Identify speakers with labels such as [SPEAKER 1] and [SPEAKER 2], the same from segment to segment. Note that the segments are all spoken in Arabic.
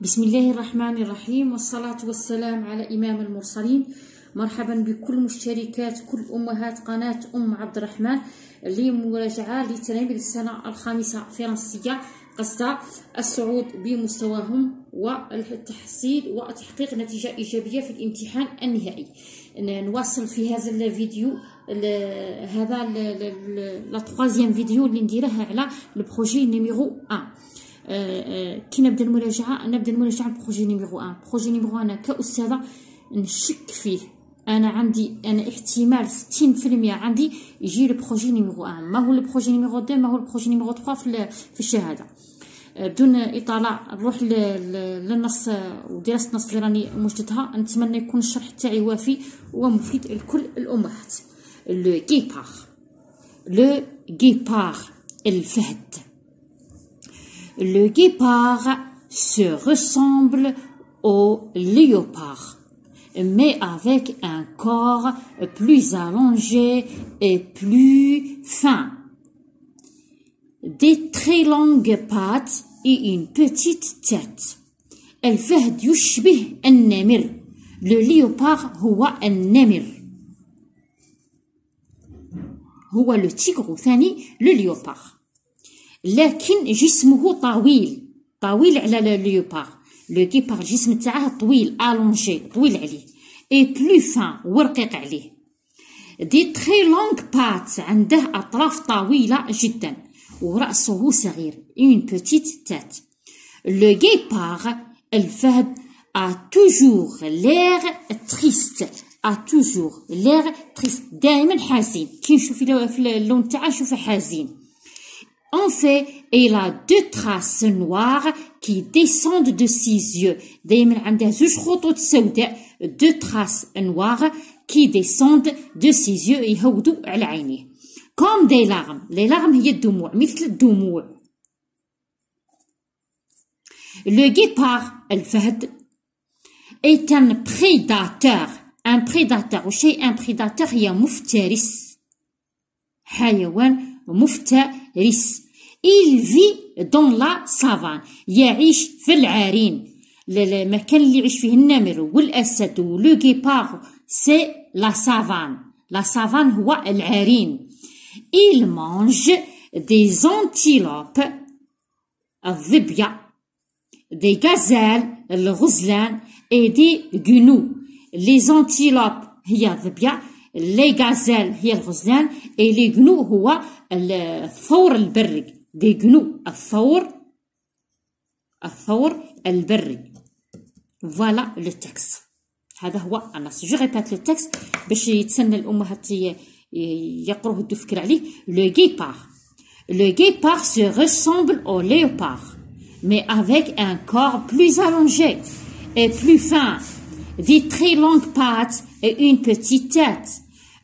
[SPEAKER 1] بسم الله الرحمن الرحيم، والصلاة والسلام على إمام المرسلين. مرحبا بكل مشتركات كل أمهات قناة أم عبد الرحمن لمراجعة لتلاميذ السنة الخامسة فرنسية قصد الصعود بمستواهم والتحصيل وتحقيق نتيجة إيجابية في الامتحان النهائي. نواصل في هذا الفيديو هذا لا troisième فيديو اللي نديرها على البروجي نيميرو 1. كي نبدا المراجعه بروجي نيميرو 1. بروجي نيميرو 1 انا كاستاذه نشك فيه، انا احتمال 60% عندي يجي البروجي نيميرو 1. ما هو البروجي نيميرو 2 ما هو البروجي نيميرو 3 في الشهاده. بدون اطاله نروح للنص ودراسه النص اللي راني موجدتها. نتمنى يكون الشرح تاعي وافي ومفيد لكل الامهات. لو guépard الفهد. Le guépard se ressemble au léopard, mais avec un corps plus allongé et plus fin, des très longues pattes et une petite tête. الفهد يشبه النمر. Le léopard هو النمر، هو لو تيغر ثاني لو ليوبار، لكن جسمه طويل على الليوبار. لو غيبار الجسم تاعه طويل الونجي طويل عليه، اي بلو فان ورقيق عليه. دي تري لونغ بات عنده اطراف طويله جدا وراسه صغير. اون بوتيت تات. لو غيبار الفهد a toujours l'air triste. دائما حزين. كي نشوف في اللون تاعه نشوفه حزين. En fait, il a deux traces noires qui descendent de ses yeux. دائما عنده زوج خطوط سوداء. deux traces noires qui descendent de ses yeux يهودوا على عينيه. comme des larmes. les larmes هي الدموع، مثل الدموع. Le guépard الفهد est un prédateur. un prédateur. وشيء un prédateur هي مفترس، حيوان مفترس. il vit dans la savane. يعيش في العرين، المكان اللي يعيش فيه النمر والأسد. ولو غيبار سي لا سافان. لا سافان هو العرين. il mange des antilopes الظبية، des gazelles الغزلان، et des gnous. les antilopes هي الظبية، les gazelles هي الغزلان، et les gnous هو الثور البري. دي جنو الثور البري. فوالا لو تكست. هذا هو النص. جو ريبيت لو تكست باش يتسنى الامهات يقروه يدو فكر عليه. لو guépard se ressemble au léopard, mais avec un corps plus allongé et plus fin, des très longues pattes et une petite tête.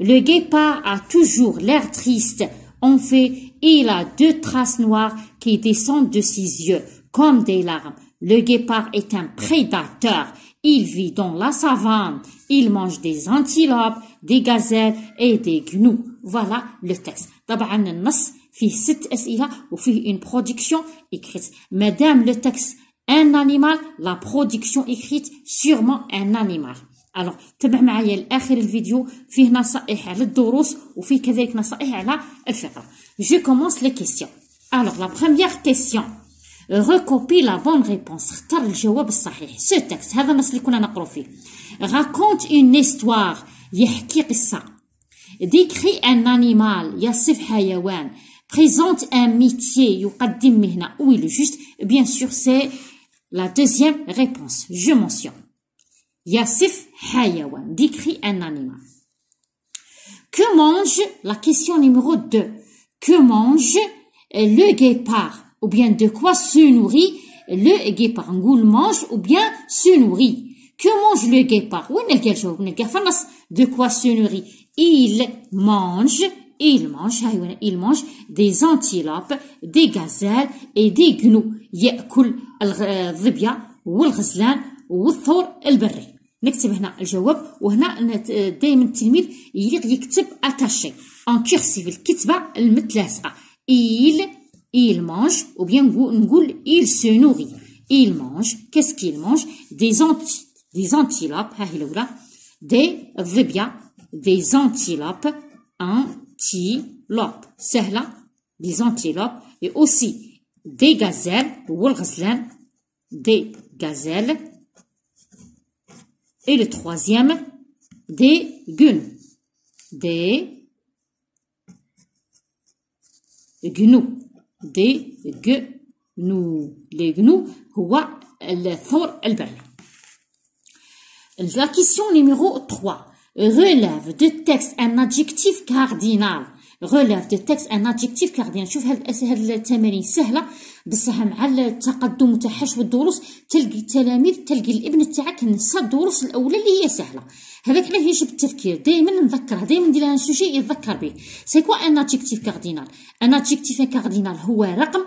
[SPEAKER 1] Le guépard a toujours l'air triste. En fait, il a deux traces noires qui descendent de ses yeux, comme des larmes. Le guépard est un prédateur. Il vit dans la savane. Il mange des antilopes, des gazelles et des gnous. Voilà le texte. طبعا النص فيه 6 أسئلة وفيه une production écrite. Madame le texte un animal, la production écrite sûrement un animal. alors تبع معايا لاخر الفيديو، فيه نصائح على الدروس وفيه كذلك نصائح على الفقه. je commence les questions. alors la première question. recopie la bonne réponse. اختار الجواب الصحيح. ce texte هذا النص اللي كنا نقرأ فيه. raconte une histoire يحكي قصة. décrit un animal يصف حيوان. présente un métier يقدم مهنة. oui le juste bien sûr c'est la deuxième réponse. je mentionne. يصف حيوان. décrit un animal. que mange, la question numéro 2. que mange le guépard? ou bien de quoi se nourrit le guépard؟ نقول mange ou bien se nourrit. que mange le guépard؟ وين نلقى الجواب؟ نلقى في النص. de quoi se nourrit. il mange des antilopes, des gazelles et des gnous. يأكل الظبية والغزلان والثور البري. نكتب هنا الجواب، وهنا دائما التلميذ يكتب اتاشي ان كيرسيف الكتبه المتلاصقه. il mange ou bien نقول il se nourrit. il mange. Qu'est-ce qu'il mange? Des antilopes. Des ظبية. Des antilopes. Antilopes. سهلة. Des antilopes. Et aussi des gazelles. والغزلان. Des gazelles. Et le troisième, des gnous. Des gnous. Des gnous. Les gnous, هو الثور البري. La question numéro 3. Relève de texte un adjectif cardinal. Relève de texte un adjectif cardinal. شوف هاد التمارين سهلة بصح مع التقدم وتحشو الدروس تلقي التلاميذ تلقي الابن تاعك نسى الدروس الأولى اللي هي سهلة. هذاك علاش يجب التفكير دائما نذكره دائما ندير لها سوجي يتذكر به. سي كوا ان adjectif cardinal. ان adjectif cardinal هو رقم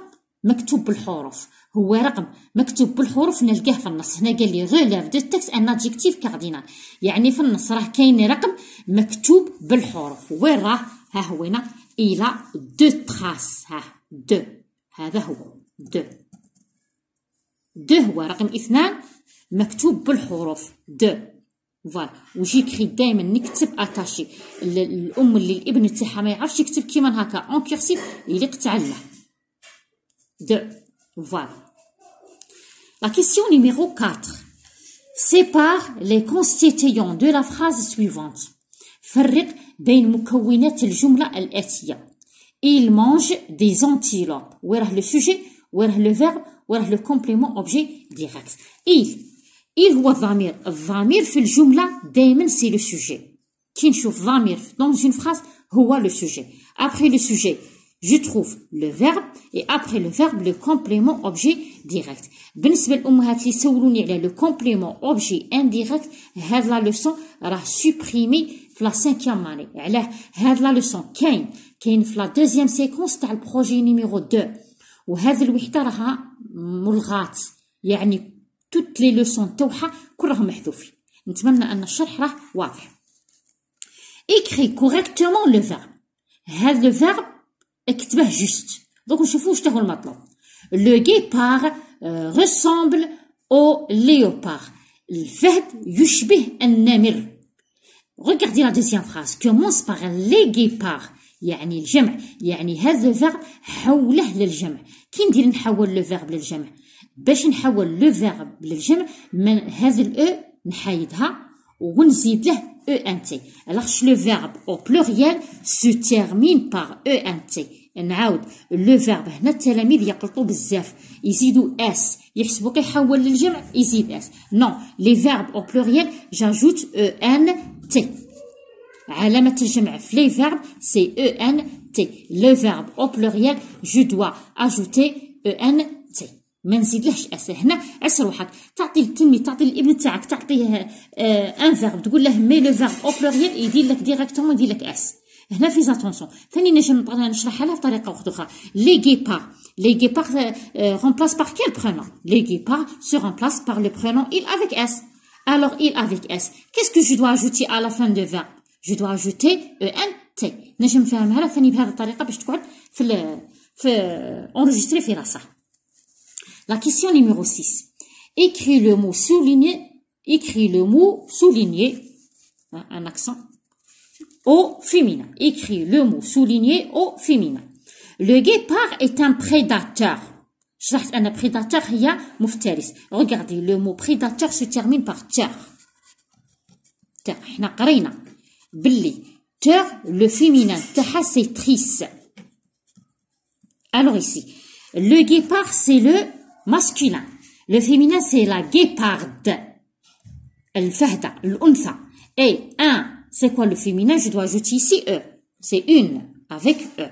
[SPEAKER 1] مكتوب بالحروف. هو رقم مكتوب بالحروف نلقاه في النص. هنا قال لي relève de texte un adjectif cardinal. يعني في النص راه كاين رقم مكتوب بالحروف. وين راه؟ ها هو هنا إلى دو تراس. ها دو. هذا هو دو. دو هو رقم 2 مكتوب بالحروف. دو. فوالا. وجيكري دائما نكتب اتاشي. الام اللي الابن تاعها ما يعرفش يكتب كيما هكا اون كورسيف يليق تعلم. دو. Voilà. La question numéro 4. Sépare les constituants de la phrase suivante. فرق بين مكونات الجملة الآتية. Il mange des antilopes. وين le sujet, وين le verbe, وين le complément objet direct. Il هو الضمير. الضمير في الجملة دايما c'est le sujet. كي نشوف ضمير dans une phrase هو le sujet. Après le sujet je trouve le verbe et après le verbe le complément objet direct. بالنسبة للأمهات اللي سولوني على le complément objet indirect هاد لا لوسون راه سوبريمي في لا 5e année. علاه هاد لا لوسون كاين في لا 2e séquence تاع البروجي نيميرو 2 وهذه الوحدة راها ملغات يعني توت لي لوسون تاعها كلهم محذوفين. نتمنى أن الشرح راه واضح. écrit correctement le verbe. هذا le verbe اكتبه جوست. دوك نشوفوا شنو هو المطلوب. لو guépard ressemble au léopard. الفهد يشبه النمر. Regardez la deuxième phrase. Commence par les guépards. يعني الجمع. يعني هذا الفيرب حوله للجمع. كي ندير نحول لو فيرب للجمع باش نحول لو فيرب للجمع من هذا الاو نحيدها ونزيد له او ان تي. alors le verbe au pluriel se termine par او ان تي. نعاود لو فيرب هنا التلاميذ يقلطوا بزاف يزيدوا اس يحسبوا كيحول للجمع يزيد اس. non les verbes au pluriel j'ajoute او ان تي. علامة الجمع في les verbes c'est او ان تي. le verbe au pluriel je dois ajouter او ان تي. ما نزيدلهش اس. هنا عس روحك تعطي التلميذ تعطي الابن تاعك تعطيه ان فيرب تقول له مي لو فيرب او بلوريال يدير لك ديريكتومون يدير لك اس. هنا في زاتونسون ثاني نجم نشرحها لها بطريقه اخرى. لي غيبار remplace par quel prénom? Les guépards se remplacent par le prénom il avec s. alors il avec s qu'est-ce que je dois ajouter à la fin de verbe? je dois ajouter en t. نجم نفهمها لها ثاني بهذه الطريقه باش تقعد في انريجستري في راسها. La question numéro 6. Écris le mot souligné. Écris le mot souligné. Un accent. Au féminin. Écris le mot souligné au féminin. Le guépard est un prédateur. شرحت أن prédateur هي مفترس. Regardez, le mot prédateur se termine par ter. ter. احنا قرينا باللي ter le féminin تاعها c'est triste. Alors ici, le guépard c'est le masculin. Le féminin c'est la guéparde. الفهدة الأنثى. Et un, c'est quoi le féminin? Je dois ajouter ici e. C'est une avec e.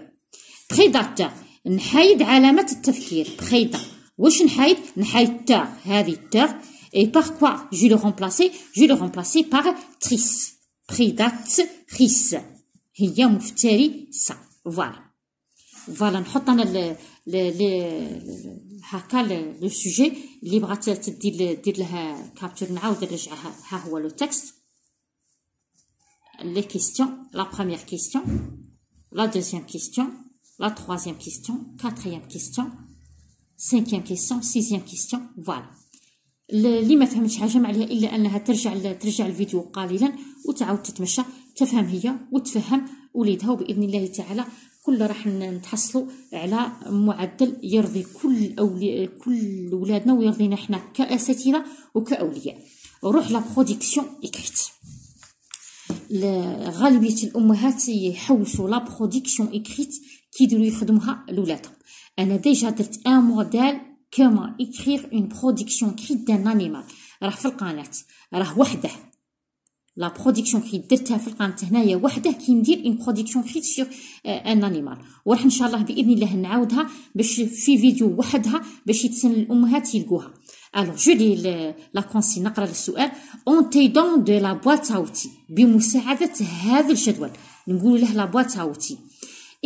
[SPEAKER 1] prédateur. نحيد علامة التفكير. préda. واش نحيد؟ نحيد ter. هذه ter. Et par quoi je le remplacer? Je le remplacer par trice. prédatrice. هي مفترسة. Voilà. Voilà. نحط أنا هكا لو سوجي اللي بغات دير لها كابتور نعاود نرجعها. ها هو لو تكست. les questions, la première question, la deuxième question, la troisième question, quatrième question, 5e كيسيون 6e كيسيون. فوالا اللي ما فهمتش حاجه ما عليها الا انها ترجع الفيديو قليلا وتعاود تتمشى تفهم هي وتفهم وليدها، وباذن الله تعالى كل راح نتحصلوا على معدل يرضي كل ولادنا ويرضينا احنا كاساتذه وكاولياء. روح لا برودكسيون اكريت. غالبيه الامهات يحوسوا لا برودكسيون اكريت كيديروا يخدموها لولادهم. انا ديجا درت ان موديل كما اكرير اون برودكسيون كريت دان انيمال، راه في القناه، راه وحده لا برودكسيون كريت درتها في القناه هنايا وحده كي ندير اون برودكسيون كريت سور ان انيمال، وراح ان شاء الله باذن الله نعاودها باش في فيديو وحدها باش يتسنى الامهات يلقوها. الوغ جو لي لا كونسي، نقرا السؤال اون تيدون دو لا بواط اوتي، بمساعده هذا الجدول نقول له لا بواط اوتي.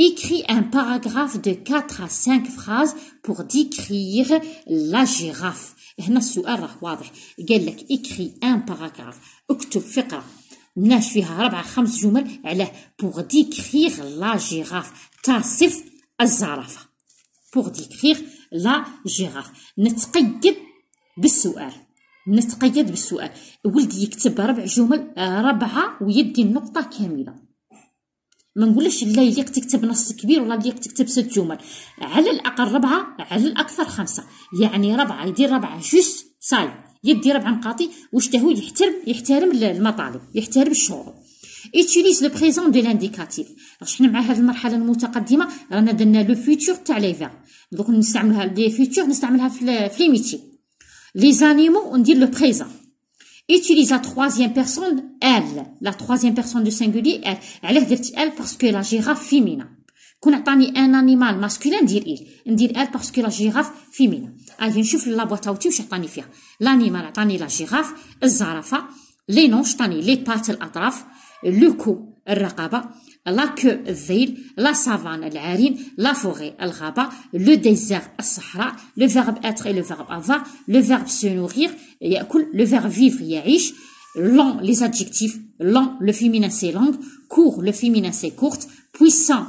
[SPEAKER 1] Écris un paragraphe de 4 à 5 phrases pour décrire la girafe. هنا السؤال راه واضح، قال لك écris un paragraphe، اكتب فقرة ناش فيها 4-5 جمل على pour décrire la girafe، تصف الزرافة. pour décrire la girafe نتقيد بالسؤال. ولدي يكتب 4 جمل 4 ويدي النقطة كاملة. ما نقولش لا يليق تكتب نص كبير ولا يليق تكتب 6 جمل، على الاقل 4، على الاكثر 5. يعني 4 يدير 4 جوست صاي، يدي 4 نقاطي واش تاهو يحترم المطالب، يحترم الشروط. utilise le présent de l'indicatif. حنا مع هذه المرحله المتقدمه رانا درنا لو فيتور تاع لي فيرب، دوك نستعملها لي فيتور نستعملها في لي ميتي. لي زانيمو ندير لو بريزون. Utilise la 3e personne elle. La 3e personne du singulier elle. علاه درت elle parce que la girafe féminin. كون عطاني ان انيمال ماسكولين ندير elle parce que la girafe féminin. اجي نشوف لابواط اوتي واش عطاني فيها. لانيمال عطاني لا جيراف الزرافه، لي نون عطاني لي بات الاطراف، لو كو الرقبه، لا كو الذيل، لا سافان العرين، لا فوغي الغابة، لو ديزير الصحراء، لو فيرب اتر اي لو فيرب افوار، لو فيرب سو نوغير يأكل، لو فيرب فيفر يعيش، long les adjectifs long le féminin c'est long, court le féminin c'est courte, puissant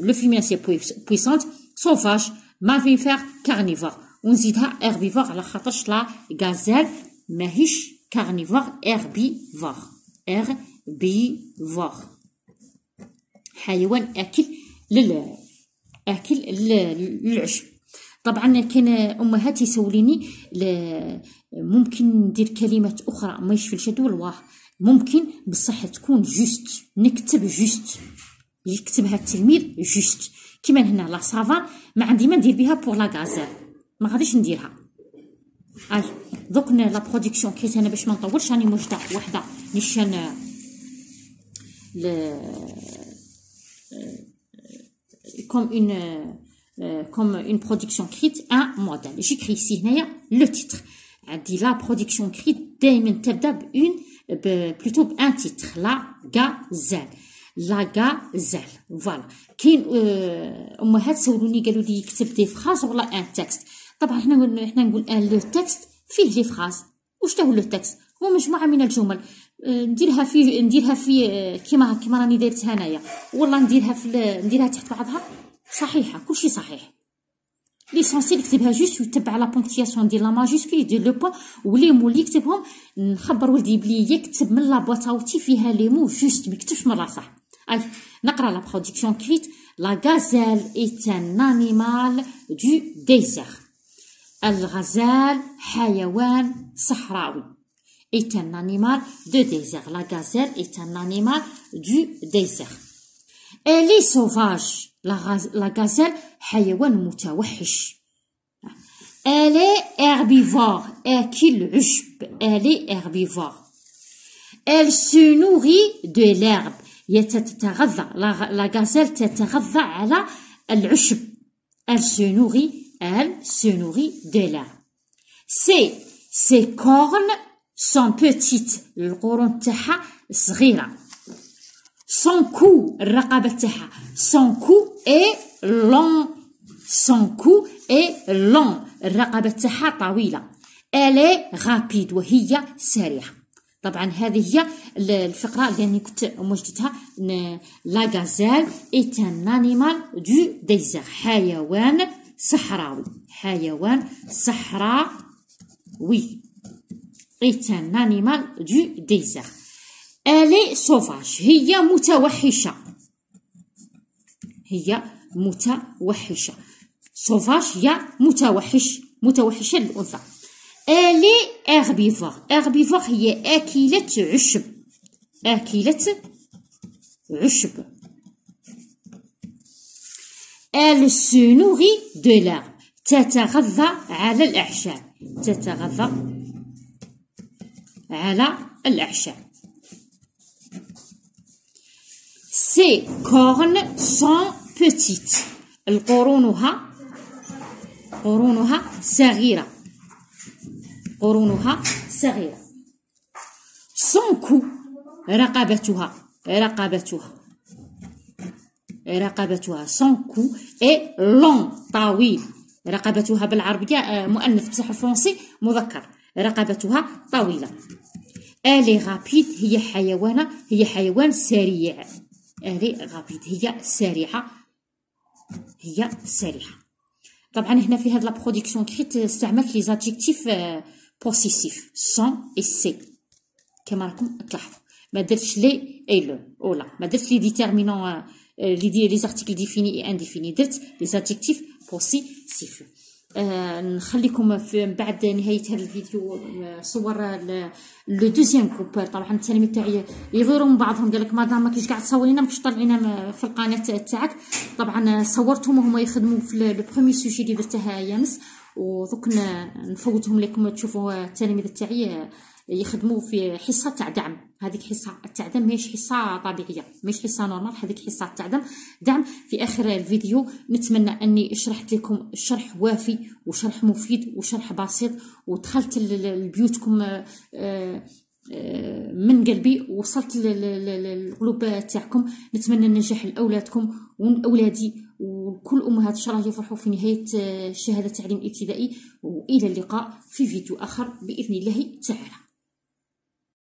[SPEAKER 1] le féminin c'est puissante, sauvage mammifère carnivore. ونزيدها herbivore على خاطرش لا غازال ماهيش carnivore herbivore حيوان اكل للعشب. طبعا كان امهات يسوليني ممكن ندير كلمات اخرى ماهيش في الجدول، واه ممكن بصح تكون جوست، نكتب جوست يكتبها التلميذ جوست. كيما هنا لا سافان ما عندي ما ندير بها بور لا غازال، ما غاديش نديرها. دوك لا برودكسيون كيت انا باش ما نطولش راني موجده وحده نيشان comme une production écrite un modèle. J'écris ici le titre. عندي la production écrite دائما تبدا plutôt بان titre la gazelle. فوالا كاين امهات سولوني قالوا لي يكتب دي فراز ولا ان تكست. طبعا حنا نقول ان لو تكست فيه لي فراز. واش هو لو تكست؟ هو مجموعه من الجمل نديرها في كيما راني دايرتها هنايا، والله نديرها تحت بعضها صحيحه، كلشي صحيح. ليسونسيال يكتبها جوست ويتبع لا بونكتياسيون ديال لا ماجيسكول يدير لو بون، ولي مو اللي يكتبهم نخبر ولدي بلي يكتب من لا بواط اوتي فيها لي مو جوست، ما يكتبش مره صح. نقرا لا برودكسيون كريت. لا غازال ايت ان انيمال دو ديزير. الغزال حيوان صحراوي. est un animal de désert. La gazelle est un animal du désert. Elle est sauvage. La gazelle حيوان متوحش. Elle est herbivore. أكل عشب. Elle est herbivore. Elle se nourrit de l'herbe. تتغذى. La gazelle تتغذى على العشب. Elle se nourrit de l'herbe. Ses cornes sont petites. القرون تاعها صغيرة. Son cou الرقبة تاعها. Son cou est long. الرقبة تاعها طويلة. Elle est rapide وهي سريعة. طبعا هذه هي الفقرة اللي كنت موجدتها. La gazelle est un animal du désert. حيوان صحراوي، حيوان صحراوي. est un animal du désert. elle est sauvage، هي متوحشة، هي متوحشة. sauvage هي متوحش، متوحشة للأنثى. elle est herbivore، herbivore هي آكلة عشب، آكلة عشب. elle se nourrit de l'herbe، تتغذى على الأعشاب، تتغذى على الأعشاب. ses cornes sont petites، قرونها صغيرة، قرونها صغيرة. son cou، رقبتها son cou est long، طويل. رقبتها بالعربية مؤنث، بصح الفرنسي مذكر، رقبتها طويلة. elle est rapide، هي حيوان سريع. elle est rapide، هي سريعة، هي سريعة. طبعا هنا في هاد لا برودكسيون كريت استعملت لي زادجيكتيف بوسيسيف سون اي سي كما راكم تلاحظوا، ما درتش لي اي لو ولا ما درتش لي ديتيرمينون لي زارتيكل ديفيني اي انديفيني، درت لي زادجيكتيف بوسيسيف. نخليكم في بعد نهايه هذا الفيديو صور لو دوزيام جروب. طبعا التلاميذ تاعي يغيروا من بعضهم، قال لك مادام ما كاينش قاعد تصورينا، ما كاينش طالعين في القناه تاعك. طبعا صورتهم وهما يخدموا في لو بروميي سوجي اللي درتها يامس، ودوك نفوتهم لكم تشوفوا التلاميذ تاعي يخدموا في حصه تاع دعم. هذيك حصه تاع دعم ماهيش حصه طبيعيه، ماهيش حصه نورمال، هذيك حصه تاع دعم. في اخر الفيديو نتمنى اني شرحت لكم شرح وافي وشرح مفيد وشرح بسيط، ودخلت لبيوتكم من قلبي، وصلت للقلوب تاعكم. نتمنى النجاح لاولادكم واولادي وكل امهات ان شاء الله يفرحوا في نهايه شهاده تعليم ابتدائي. والى اللقاء في فيديو اخر باذن الله تعالى.